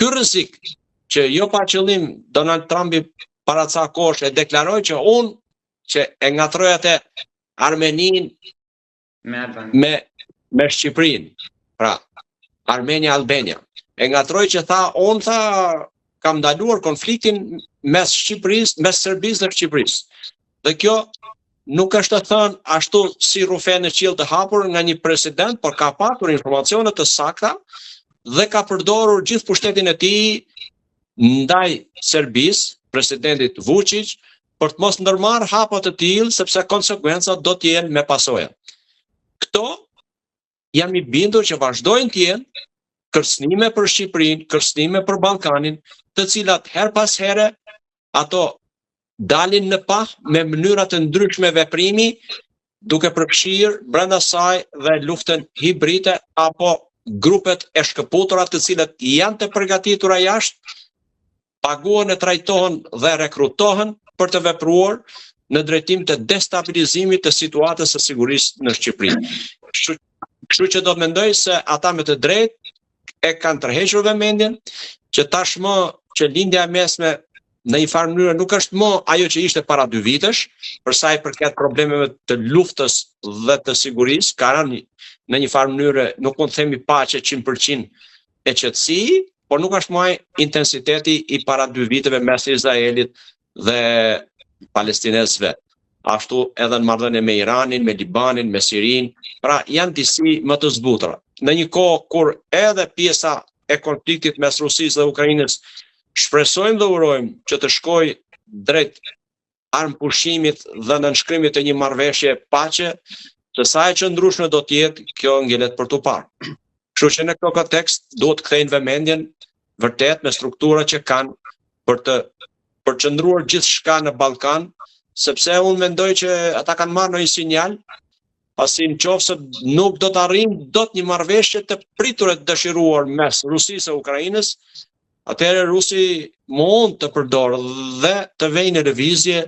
ky rrezik që jo pa qëllim Donald Trumpi para ca kohësh e deklaroi që unë që e ngatroj atë Armenin me Shqipërinë, pra Armenia Albania. E ngatroj që unë kam ndaluar konfliktin mes Shqipërisë, mes Serbisë dhe Shqipërisë. Dhe kjo nuk është të thënë ashtu si rufe në qiell të hapur nga një president, por ka patur informacione të sakta dhe ka përdorur gjithë pushtetin e tij ndaj Serbisë, presidentit Vučić, për të mos ndërmarrë hapa të tillë sepse konsekvencat do të jenë me pasoja. Këto jam i bindur që vazhdojnë të jenë kërcënime për Shqipërinë, kërcënime për Ballkanin, të cilat her pas here ato dalin në pah me mënyra të ndryshme veprimi, duke përfshirë brenda saj dhe luftën hibride apo grupet e shkëputura të cilat janë të përgatitura jashtë, paguhen e trajtohen dhe rekrutohen për të vepruar në drejtim të destabilizimit të situatës së sigurisë në Shqipëri. Kështu që do të mendoj se ata me të drejtë e kanë tërhequr vëmendjen që tashmë që lindja e mesme në një farë mënyrë nuk është më ajo që ishte para 2 vitesh, për sa i përket problemeve të luftës dhe të sigurisë, ka rënë në një farë mënyrë, nuk mund të themi paqe 100% e qetësi, por nuk është më intensiteti i para 2 viteve mes Izraelit dhe palestinezëve. Ashtu edhe në marrëdhënie me Iranin, me Libanin, me Sirinë, pra janë disi më të zbutura. Në një kohë kur edhe pjesa e konfliktit mes Rusisë dhe Ukrainës shpresojmë dhe urojmë që të shkojë drejt armpushimit dhe nënshkrimit të një marrëveshje paqe, se sa e qëndrueshme do të jetë, kjo ngelet për tu parë. Kështu që në këtë kontekst duhet kthejnë vëmendjen vërtet me strukturat që kanë për të përqendruar gjithçka në Ballkan, sepse unë mendoj që ata kanë marrë një sinjal, pasi nëse nuk do të arrijmë dot një marrëveshje të pritur e dëshiruar mes Rusisë e Ukrainës, atëherë Rusi mund të përdorë dhe të vejë në lëvizje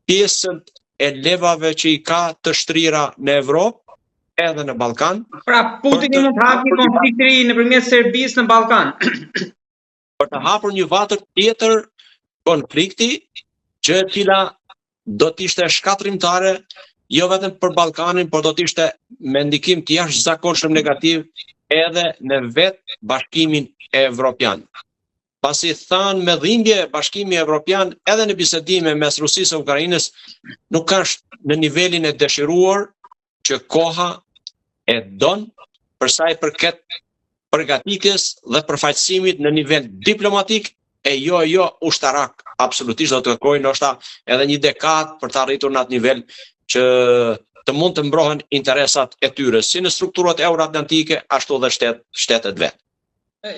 pjesën e levave që i ka të shtrira në Evropë edhe në Ballkan. Pra Putini mund të hapë konflikti nëpërmjet Serbisë në Ballkan. Për të hapur një vatër tjetër konflikti që e cila do të ishte shkatrimtare jo vetëm për Ballkanin, por do të ishte me ndikim të jashtëzakonshëm negativ edhe në vetë Bashkimin Evropian. Pasi thanë me dhimbje Bashkimi Evropian edhe në bisedime mes Rusisë e Ukrainës nuk është në nivelin e dëshiruar që koha e don për sa i përket përgatitjes dhe përfaqësimit në nivel diplomatik e jo ushtarak. Absolutisht do të kërkojnë ndoshta edhe një dekadë për të arritur në atë nivel që të mund të mbrohen interesat e tyre, si në strukturat euroatlantike, ashtu dhe shtetet vetë.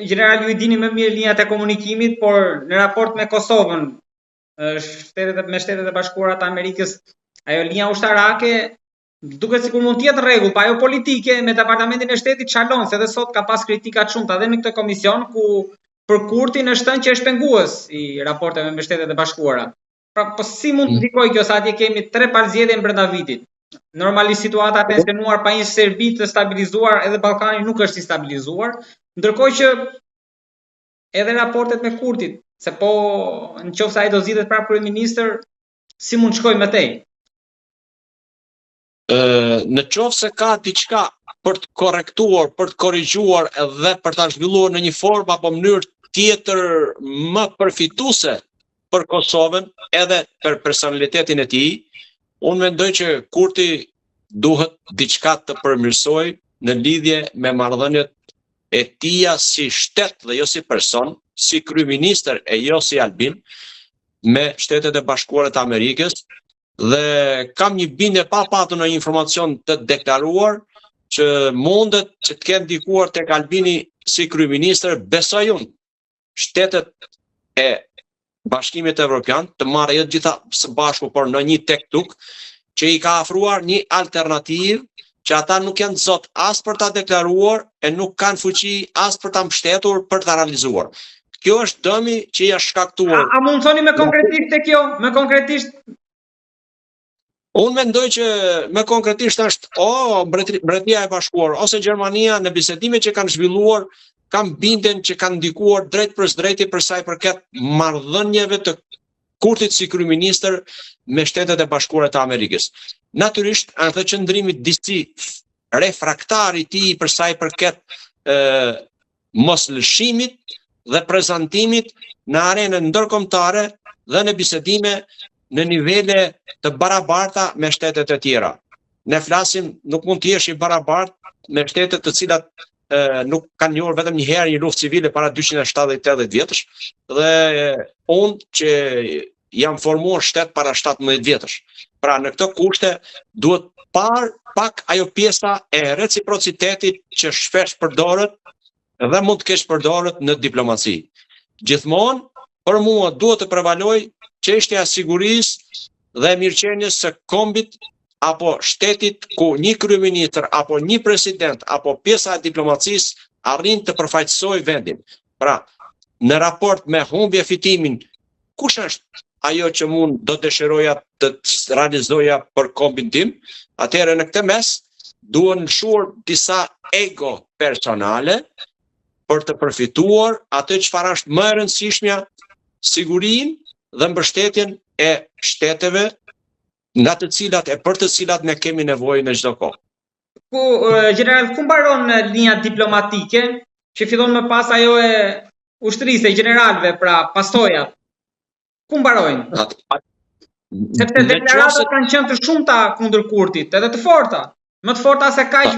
General, ju i dini më mirë linjat e komunikimit, por në raport me Kosovën, me Shtetet e Bashkuara të Amerikës, ajo linja ushtarake duket sikur mund të jetë rregull, pa ajo politike me Departamentin e Shtetit çalon, se edhe sot ka pas kritika të shumta edhe në këtë komision ku për Kurtin është thënë që është pengues i raporteve me Shtetet e Bashkuara. Pra, po si mund të ndikojë kjo sa atje kemi 3 palëzjedhje brenda vitit? Normalisht situata e tensionuar pa një Serbi të stabilizuar, edhe Ballkani nuk është i stabilizuar, ndërkohë që edhe raportet me Kurtit, se po nëse ai do zgjidhet prapë kryeministër, si mund të shkojë më tej? Në qoftë se ka diçka për të korrektuar, për të korrigjuar dhe për ta zhvilluar në një formë apo mënyrë tjetër më përfituese për Kosovën edhe për personalitetin e tij, unë mendoj që Kurti duhet diçka të përmirësoj në lidhje me marrëdhëniet e tija si shtet dhe jo si person, si kryeministër e jo si Albin, me Shtetet e Bashkuara të Amerikës, dhe kam një bindje pa patur në informacion të deklaruar që mundet që të kenë ndikuar tek Albini si kryeministër, besoj unë, Shtetet e Bashkimit Evropian të marrë jo gjitha së bashku, por në një tek-tuk, që i ka afruar një alternativë që ata nuk janë zot as për ta deklaruar e nuk kanë fuqi as për ta mbështetur për ta realizuar. Kjo është dëmi që ja shkaktuar. A mund thoni me konkretisht te kjo? Me konkretisht? Unë mendoj që me konkretisht është Mbretëria e Bashkuar ose Gjermania në bisedimet që kanë zhvilluar kam bindjen që kanë ndikuar drejt për drejti për sa i përket marrëdhënieve të Kurtit si kryeministër me Shtetet e Bashkuara të Amerikës. Natyrisht, atë qëndrimit disi refraktari i tij për sa i përket moslëshimit dhe prezantimit në arenën ndërkombëtare dhe në bisedime në nivele të barabarta me shtetet e tjera. Ne flasim, nuk mund të jesh i barabartë me shtetet të cilat nuk kanë njohur vetëm një herë një luftë civile para 270-80 vjetësh dhe unë që jam formuar shtet para 17 vjetësh. Pra në këto kushte duhet pak ajo pjesa e reciprocitetit që shpesh përdoret dhe mund të kesh përdoret në diplomaci. Gjithmonë, për mua duhet të prevaloj çështja e sigurisë dhe mirëqenies së kombit apo shtetit ku një kryeministër apo një president apo pjesa e diplomacisë arrin të përfaqësojë vendin. Pra, në raport me humbje fitimin, kush është ajo që mund do dëshiroja të realizoja për kombin tim? Atëherë në këtë mes duhen lëshuar disa ego personale për të përfituar atë çfarë është më e rëndësishmja, sigurinë dhe mbështetjen e shteteve nga të cilat e për të cilat ne kemi nevojë në çdo kohë. General, ku mbaron linja diplomatike që fillon më pas ajo e ushtrisë e generalëve, pra pasojat? Ku mbarojnë? Sepse deklaratat kanë qenë të shumta kundër Kurtit, edhe të forta. Më të forta se kaq